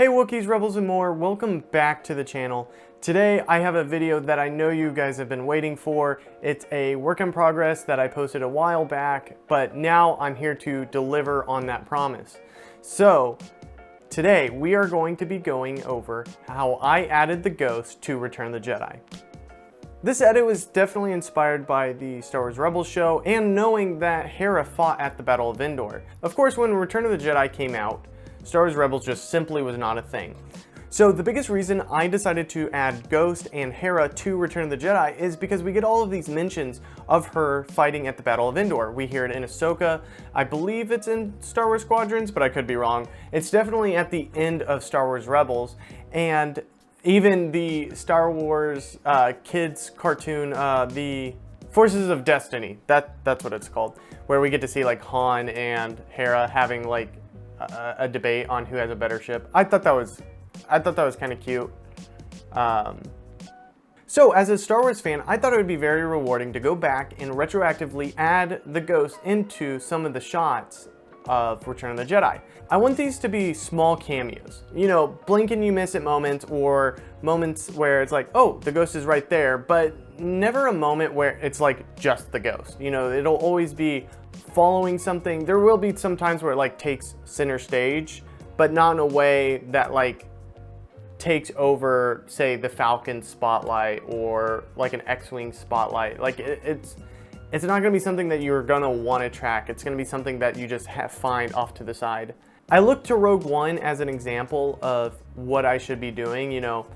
Hey Wookiees, Rebels, and more, welcome back to the channel. Today I have a video that I know you guys have been waiting for. It's a work in progress that I posted a while back, but now I'm here to deliver on that promise. So today we are going to be going over how I added the Ghost to Return of the Jedi. This edit was definitely inspired by the Star Wars Rebels show and knowing that Hera fought at the Battle of Endor. Of course, when Return of the Jedi came out, Star Wars Rebels just simply was not a thing. So the biggest reason I decided to add Ghost and Hera to Return of the Jedi is because we get all of these mentions of her fighting at the Battle of Endor. We hear it in Ahsoka. I believe it's in Star Wars Squadrons, but I could be wrong. It's definitely at the end of Star Wars Rebels, and even the Star Wars kids cartoon, the Forces of Destiny, that's what it's called, where we get to see like Han and Hera having like a debate on who has a better ship. I thought that was kind of cute. So as a Star Wars fan, I thought it would be very rewarding to go back and retroactively add the Ghost into some of the shots of Return of the Jedi. I want these to be small cameos. You know, blink and you miss it moments, or moments where it's like, oh, the Ghost is right there, but never a moment where it's like just the Ghost. You know, it'll always be following something. There will be some times where it like takes center stage, but not in a way that like takes over, say, the Falcon spotlight or like an X-Wing spotlight. Like it's not gonna be something that you're gonna wanna track. It's gonna be something that you just find off to the side. I look to Rogue One as an example of what I should be doing, you know,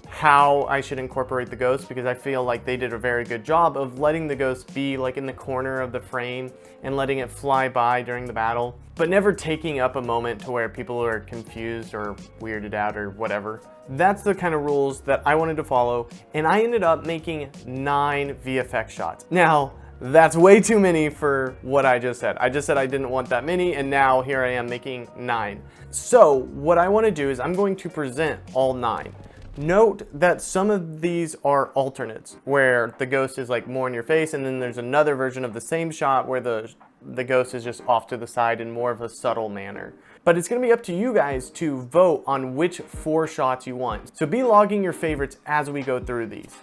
how I should incorporate the Ghost, because I feel like they did a very good job of letting the Ghost be like in the corner of the frame and letting it fly by during the battle, but never taking up a moment to where people are confused or weirded out or whatever. That's the kind of rules that I wanted to follow, and I ended up making 9 VFX shots. Now, that's way too many for what I just said. I just said I didn't want that many, and now here I am making 9. So what I want to do is I'm going to present all 9. Note that some of these are alternates, where the Ghost is like more in your face, and then there's another version of the same shot where the Ghost is just off to the side in more of a subtle manner. But it's going to be up to you guys to vote on which 4 shots you want. So be logging your favorites as we go through these.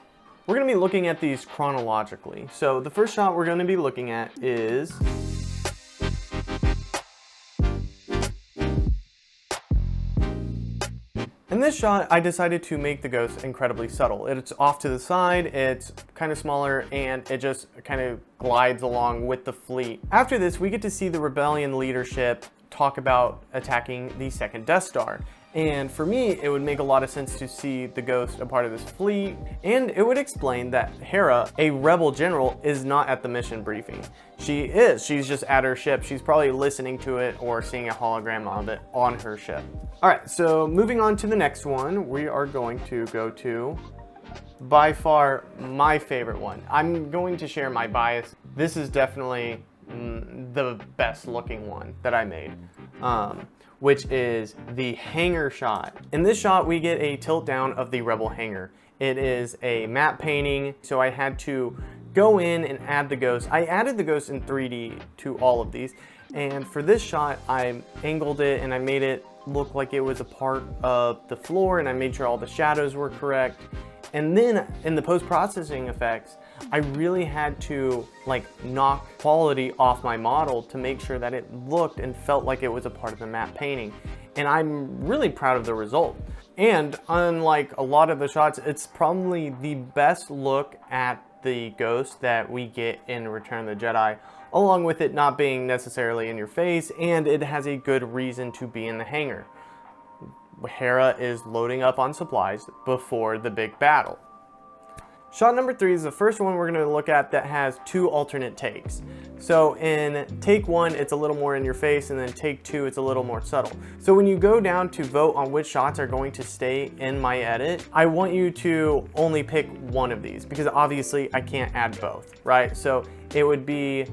We're going to be looking at these chronologically. So the first shot we're going to be looking at is in this shot, I decided to make the Ghost incredibly subtle. It's off to the side, it's kind of smaller, and it just kind of glides along with the fleet. After this, we get to see the Rebellion leadership talk about attacking the second Death Star. And for me, it would make a lot of sense to see the Ghost a part of this fleet, and it would explain that Hera, a rebel general, is not at the mission briefing. She's just at her ship. She's probably listening to it or seeing a hologram of it on her ship. All right, so moving on to the next one, we are going to go to, by far, my favorite one. I'm going to share my bias. This is definitely the best looking one that I made. Which is the hangar shot. In this shot, we get a tilt down of the Rebel hangar. It is a matte painting, so I had to go in and add the Ghost. I added the Ghost in 3D to all of these, and for this shot, I angled it and I made it look like it was a part of the floor, and I made sure all the shadows were correct. And then in the post-processing effects, I really had to like knock quality off my model to make sure that it looked and felt like it was a part of the matte painting. And I'm really proud of the result. And unlike a lot of the shots, it's probably the best look at the Ghost that we get in Return of the Jedi, along with it not being necessarily in your face, and it has a good reason to be in the hangar. Hera is loading up on supplies before the big battle. Shot number 3 is the first one we're going to look at that has 2 alternate takes. So in take 1, it's a little more in your face, and then take 2, it's a little more subtle. So when you go down to vote on which shots are going to stay in my edit, I want you to only pick one of these, because obviously I can't add both, right? So it would be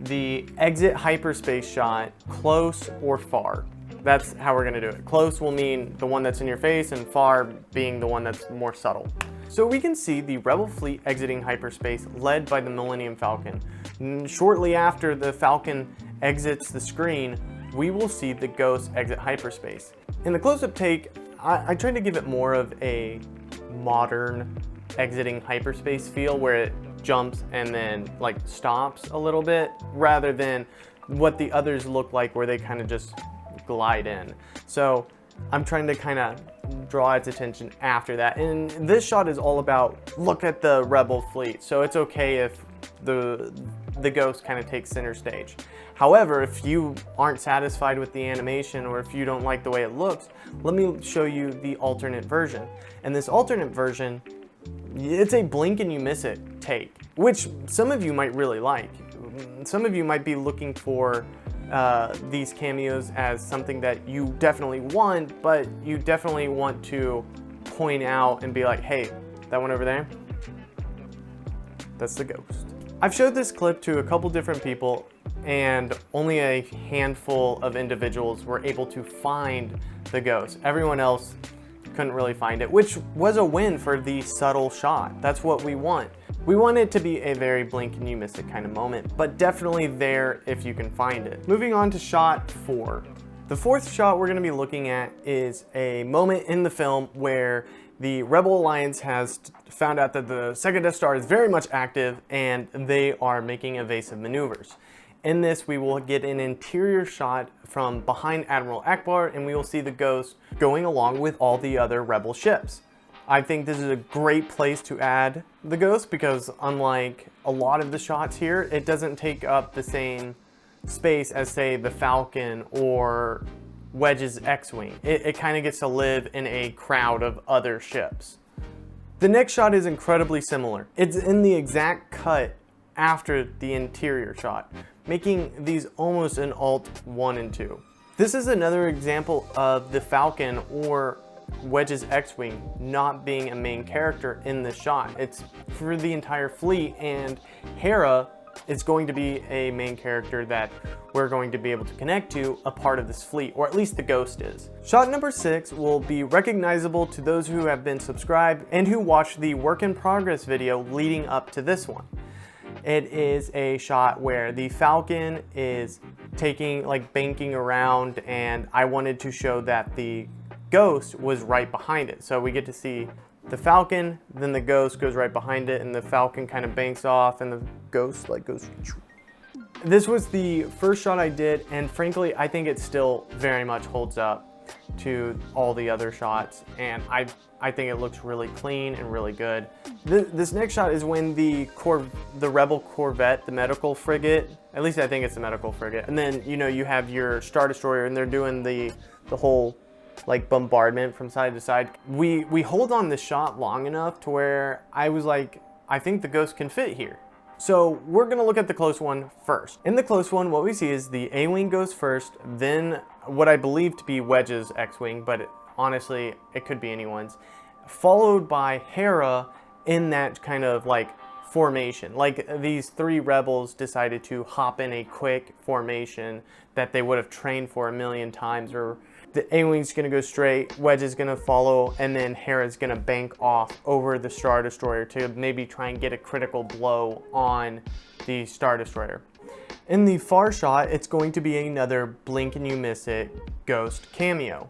the exit hyperspace shot, close or far. That's how we're going to do it. Close will mean the one that's in your face, and far being the one that's more subtle. So we can see the Rebel fleet exiting hyperspace led by the Millennium Falcon. Shortly after the Falcon exits the screen, we will see the Ghost exit hyperspace. In the close-up take, I tried to give it more of a modern exiting hyperspace feel where it jumps and then like stops a little bit rather than what the others look like where they kind of just glide in. So I'm trying to kind of draw its attention after that. And this shot is all about look at the Rebel fleet. So it's okay if the ghost kind of takes center stage. However, if you aren't satisfied with the animation or if you don't like the way it looks, let me show you the alternate version. And this alternate version, it's a blink and you miss it take, which some of you might really like. Some of you might be looking for these cameos as something that you definitely want, but you definitely want to point out and be like, hey, that one over there, that's the ghost. I've showed this clip to a couple different people and only a handful of individuals were able to find the ghost. Everyone else couldn't really find it, which was a win for the subtle shot. That's what we want. We want it to be a very blink and you miss it kind of moment, but definitely there if you can find it. Moving on to shot 4. The fourth shot we're going to be looking at is a moment in the film where the Rebel Alliance has found out that the second Death Star is very much active and they are making evasive maneuvers. In this, we will get an interior shot from behind Admiral Akbar and we will see the ghost going along with all the other Rebel ships. I think this is a great place to add the ghost because unlike a lot of the shots here, it doesn't take up the same space as say the Falcon or Wedge's X-Wing. It kind of gets to live in a crowd of other ships. The next shot is incredibly similar. It's in the exact cut after the interior shot, making these almost an alt 1 and 2. This is another example of the Falcon or Wedge's X-Wing not being a main character in this shot. It's for the entire fleet, and Hera is going to be a main character that we're going to be able to connect to, a part of this fleet, or at least the ghost is. Shot number 6 will be recognizable to those who have been subscribed and who watched the work in progress video leading up to this one. It is a shot where the Falcon is banking around, and I wanted to show that the ghost was right behind it. So we get to see the Falcon, then the ghost goes right behind it, and the Falcon kind of banks off and the ghost goes. This was the first shot I did, and frankly, I think it still very much holds up to all the other shots, and I think it looks really clean and really good. This next shot is when the Rebel Corvette, the medical frigate, at least I think it's the medical frigate, and then you have your Star Destroyer, and they're doing the whole bombardment from side to side. We hold on this shot long enough to where I was like, I think the ghost can fit here. So we're gonna look at the close one first. In the close one, what we see is the A-Wing goes first, then what I believe to be Wedge's X-Wing, but honestly, it could be anyone's, followed by Hera in that kind of formation. These 3 rebels decided to hop in a quick formation that they would have trained for a million times, or the A-Wing's gonna go straight, Wedge is gonna follow, and then Hera's gonna bank off over the Star Destroyer to maybe try and get a critical blow on the Star Destroyer. In the far shot, it's going to be another blink and you miss it ghost cameo.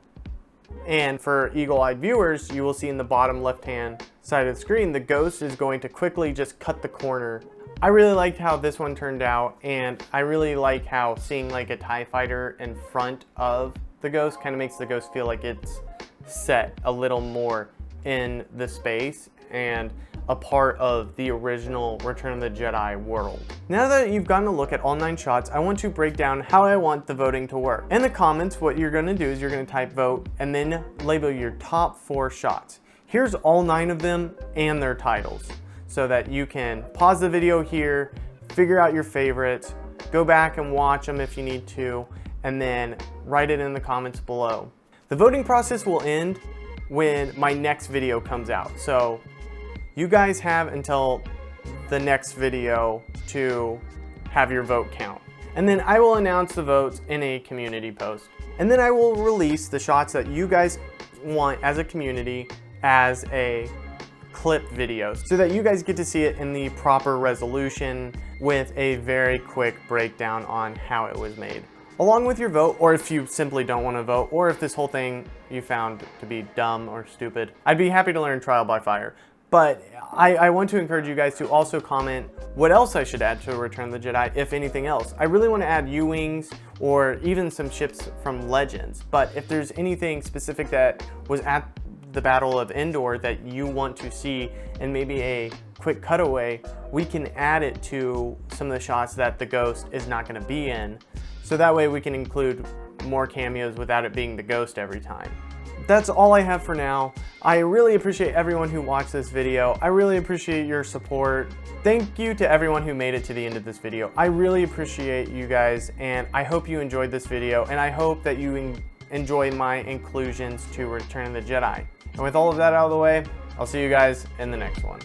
And for eagle-eyed viewers, you will see in the bottom left-hand side of the screen, the ghost is going to quickly just cut the corner. I really liked how this one turned out, and I really like how seeing a TIE fighter in front of the ghost kind of makes the ghost feel like it's set a little more in the space and a part of the original Return of the Jedi world. Now that you've gotten a look at all 9 shots, I want to break down how I want the voting to work. In the comments, what you're going to do is you're going to type vote and then label your top 4 shots. Here's all 9 of them and their titles so that you can pause the video here, figure out your favorites, go back and watch them if you need to, and then write it in the comments below. The voting process will end when my next video comes out. So you guys have until the next video to have your vote count. And then I will announce the votes in a community post. And then I will release the shots that you guys want as a community as a clip video so that you guys get to see it in the proper resolution with a very quick breakdown on how it was made. along with your vote, or if you simply don't want to vote, or if this whole thing you found to be dumb or stupid. I'd be happy to learn trial by fire. But I want to encourage you guys to also comment what else I should add to Return of the Jedi, if anything else. I really want to add U-Wings or even some ships from Legends, but if there's anything specific that was at the Battle of Endor that you want to see and maybe a quick cutaway, we can add it to some of the shots that the Ghost is not going to be in, so that way we can include more cameos without it being the Ghost every time. That's all I have for now. I really appreciate everyone who watched this video. I really appreciate your support. Thank you to everyone who made it to the end of this video. I really appreciate you guys, and I hope you enjoyed this video, and I hope that you enjoy my inclusions to Return of the Jedi. And with all of that out of the way, I'll see you guys in the next one.